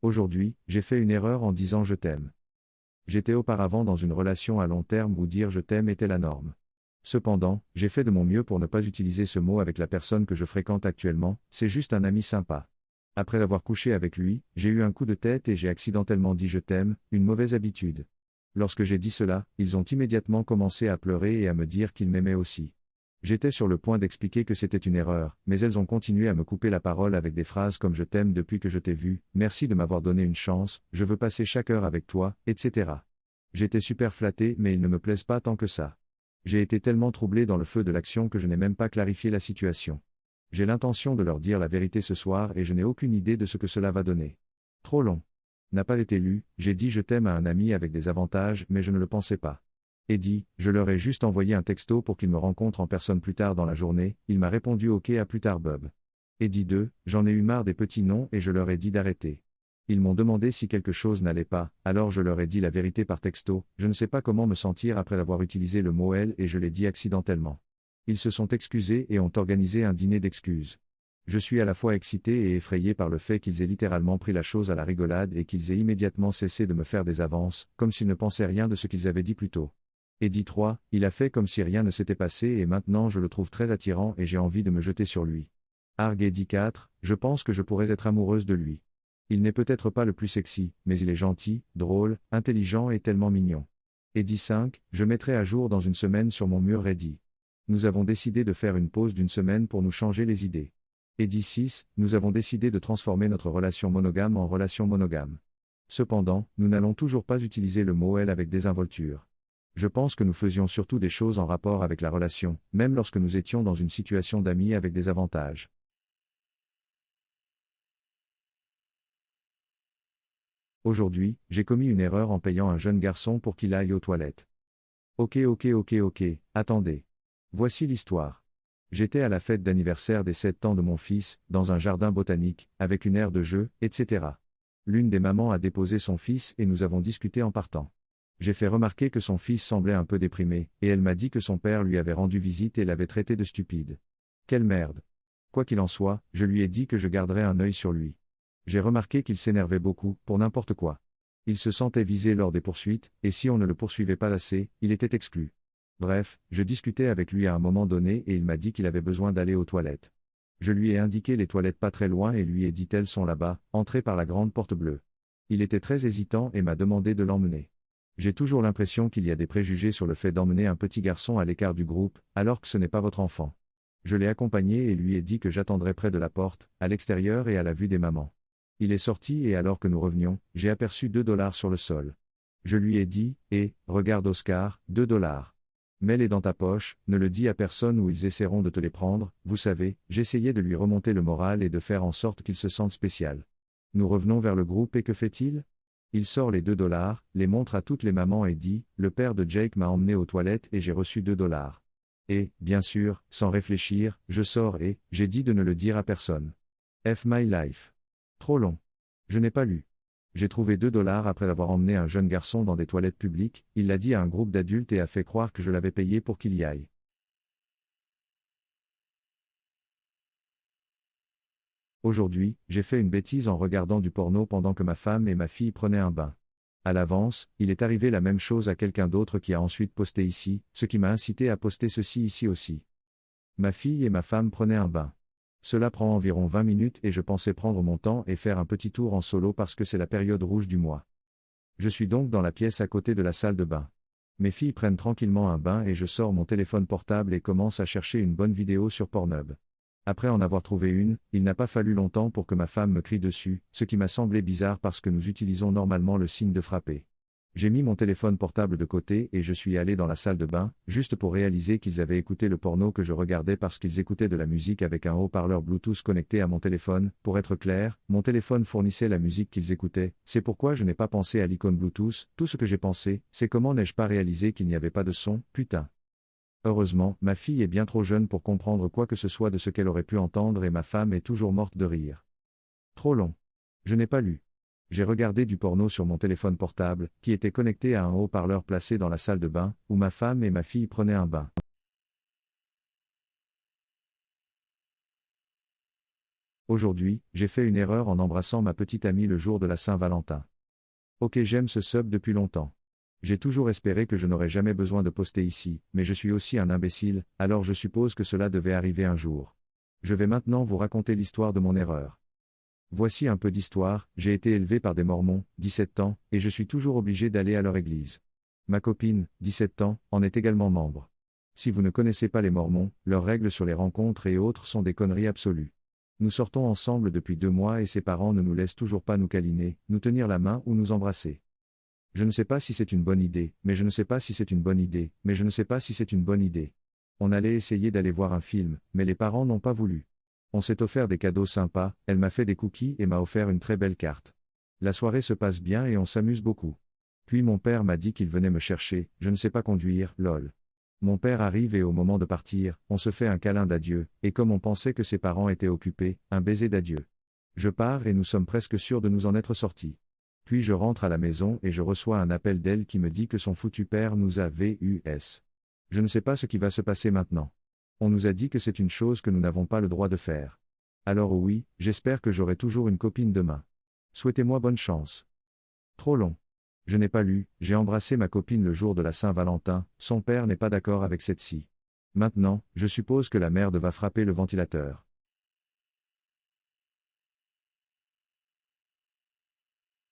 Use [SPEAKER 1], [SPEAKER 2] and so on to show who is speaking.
[SPEAKER 1] Aujourd'hui, j'ai fait une erreur en disant je t'aime. J'étais auparavant dans une relation à long terme où dire je t'aime était la norme. Cependant, j'ai fait de mon mieux pour ne pas utiliser ce mot avec la personne que je fréquente actuellement, c'est juste un ami sympa. Après avoir couché avec lui, j'ai eu un coup de tête et j'ai accidentellement dit je t'aime, une mauvaise habitude. Lorsque j'ai dit cela, ils ont immédiatement commencé à pleurer et à me dire qu'ils m'aimaient aussi. J'étais sur le point d'expliquer que c'était une erreur, mais elles ont continué à me couper la parole avec des phrases comme je t'aime depuis que je t'ai vu, merci de m'avoir donné une chance, je veux passer chaque heure avec toi, etc. J'étais super flatté mais ils ne me plaisent pas tant que ça. J'ai été tellement troublé dans le feu de l'action que je n'ai même pas clarifié la situation. J'ai l'intention de leur dire la vérité ce soir et je n'ai aucune idée de ce que cela va donner. Trop long. N'a pas été lu, j'ai dit je t'aime à un ami avec des avantages mais je ne le pensais pas. Eddie, je leur ai juste envoyé un texto pour qu'ils me rencontrent en personne plus tard dans la journée, il m'a répondu ok à plus tard Bob. Eddie 2, j'en ai eu marre des petits noms et je leur ai dit d'arrêter. Ils m'ont demandé si quelque chose n'allait pas, alors je leur ai dit la vérité par texto, je ne sais pas comment me sentir après avoir utilisé le mot elle et je l'ai dit accidentellement. Ils se sont excusés et ont organisé un dîner d'excuses. Je suis à la fois excité et effrayé par le fait qu'ils aient littéralement pris la chose à la rigolade et qu'ils aient immédiatement cessé de me faire des avances, comme s'ils ne pensaient rien de ce qu'ils avaient dit plus tôt. Eddie 3, il a fait comme si rien ne s'était passé et maintenant je le trouve très attirant et j'ai envie de me jeter sur lui. Arg Eddie 4, je pense que je pourrais être amoureuse de lui. Il n'est peut-être pas le plus sexy, mais il est gentil, drôle, intelligent et tellement mignon. Eddie 5, je mettrai à jour dans une semaine sur mon mur Reddit. Nous avons décidé de faire une pause d'une semaine pour nous changer les idées. Eddie 6, nous avons décidé de transformer notre relation monogame en relation monogame. Cependant, nous n'allons toujours pas utiliser le mot elle avec désinvolture. Je pense que nous faisions surtout des choses en rapport avec la relation, même lorsque nous étions dans une situation d'amis avec des avantages. Aujourd'hui, j'ai commis une erreur en payant un jeune garçon pour qu'il aille aux toilettes. Ok, attendez. Voici l'histoire. J'étais à la fête d'anniversaire des 7 ans de mon fils, dans un jardin botanique, avec une aire de jeu, etc. L'une des mamans a déposé son fils et nous avons discuté en partant. J'ai fait remarquer que son fils semblait un peu déprimé, et elle m'a dit que son père lui avait rendu visite et l'avait traité de stupide. Quelle merde. Quoi qu'il en soit, je lui ai dit que je garderais un œil sur lui. J'ai remarqué qu'il s'énervait beaucoup, pour n'importe quoi. Il se sentait visé lors des poursuites, et si on ne le poursuivait pas assez, il était exclu. Bref, je discutais avec lui à un moment donné et il m'a dit qu'il avait besoin d'aller aux toilettes. Je lui ai indiqué les toilettes pas très loin et lui ai dit elles sont là-bas, entrez par la grande porte bleue. Il était très hésitant et m'a demandé de l'emmener. J'ai toujours l'impression qu'il y a des préjugés sur le fait d'emmener un petit garçon à l'écart du groupe, alors que ce n'est pas votre enfant. Je l'ai accompagné et lui ai dit que j'attendrais près de la porte, à l'extérieur et à la vue des mamans. Il est sorti et alors que nous revenions, j'ai aperçu $2 sur le sol. Je lui ai dit, regarde Oscar, $2. Mets-les dans ta poche, ne le dis à personne ou ils essaieront de te les prendre, vous savez, j'essayais de lui remonter le moral et de faire en sorte qu'il se sente spécial. Nous revenons vers le groupe et que fait-il ? Il sort les $2, les montre à toutes les mamans et dit, le père de Jake m'a emmené aux toilettes et j'ai reçu $2. Et, bien sûr, sans réfléchir, je sors et, j'ai dit de ne le dire à personne. F my life. Trop long. Je n'ai pas lu. J'ai trouvé $2 après avoir emmené un jeune garçon dans des toilettes publiques, il l'a dit à un groupe d'adultes et a fait croire que je l'avais payé pour qu'il y aille. Aujourd'hui, j'ai fait une bêtise en regardant du porno pendant que ma femme et ma fille prenaient un bain. À l'avance, il est arrivé la même chose à quelqu'un d'autre qui a ensuite posté ici, ce qui m'a incité à poster ceci ici aussi. Ma fille et ma femme prenaient un bain. Cela prend environ 20 minutes et je pensais prendre mon temps et faire un petit tour en solo parce que c'est la période rouge du mois. Je suis donc dans la pièce à côté de la salle de bain. Mes filles prennent tranquillement un bain et je sors mon téléphone portable et commence à chercher une bonne vidéo sur Pornhub. Après en avoir trouvé une, il n'a pas fallu longtemps pour que ma femme me crie dessus, ce qui m'a semblé bizarre parce que nous utilisons normalement le signe de frapper. J'ai mis mon téléphone portable de côté et je suis allé dans la salle de bain, juste pour réaliser qu'ils avaient écouté le porno que je regardais parce qu'ils écoutaient de la musique avec un haut-parleur Bluetooth connecté à mon téléphone. Pour être clair, mon téléphone fournissait la musique qu'ils écoutaient, c'est pourquoi je n'ai pas pensé à l'icône Bluetooth, tout ce que j'ai pensé, c'est comment n'ai-je pas réalisé qu'il n'y avait pas de son, putain. Heureusement, ma fille est bien trop jeune pour comprendre quoi que ce soit de ce qu'elle aurait pu entendre et ma femme est toujours morte de rire. Trop long. Je n'ai pas lu. J'ai regardé du porno sur mon téléphone portable, qui était connecté à un haut-parleur placé dans la salle de bain, où ma femme et ma fille prenaient un bain. Aujourd'hui, j'ai fait une erreur en embrassant ma petite amie le jour de la Saint-Valentin. Ok, j'aime ce sub depuis longtemps. J'ai toujours espéré que je n'aurais jamais besoin de poster ici, mais je suis aussi un imbécile, alors je suppose que cela devait arriver un jour. Je vais maintenant vous raconter l'histoire de mon erreur. Voici un peu d'histoire, j'ai été élevé par des mormons, 17 ans, et je suis toujours obligé d'aller à leur église. Ma copine, 17 ans, en est également membre. Si vous ne connaissez pas les mormons, leurs règles sur les rencontres et autres sont des conneries absolues. Nous sortons ensemble depuis 2 mois et ses parents ne nous laissent toujours pas nous câliner, nous tenir la main ou nous embrasser. Je ne sais pas si c'est une bonne idée, mais je ne sais pas si c'est une bonne idée, mais je ne sais pas si c'est une bonne idée. On allait essayer d'aller voir un film, mais les parents n'ont pas voulu. On s'est offert des cadeaux sympas, elle m'a fait des cookies et m'a offert une très belle carte. La soirée se passe bien et on s'amuse beaucoup. Puis mon père m'a dit qu'il venait me chercher, je ne sais pas conduire, lol. Mon père arrive et au moment de partir, on se fait un câlin d'adieu, et comme on pensait que ses parents étaient occupés, un baiser d'adieu. Je pars et nous sommes presque sûrs de nous en être sortis. Puis je rentre à la maison et je reçois un appel d'elle qui me dit que son foutu père nous a VUS. Je ne sais pas ce qui va se passer maintenant. On nous a dit que c'est une chose que nous n'avons pas le droit de faire. Alors oui, j'espère que j'aurai toujours une copine demain. Souhaitez-moi bonne chance. Trop long. Je n'ai pas lu, j'ai embrassé ma copine le jour de la Saint-Valentin, son père n'est pas d'accord avec cette-ci. Maintenant, je suppose que la merde va frapper le ventilateur.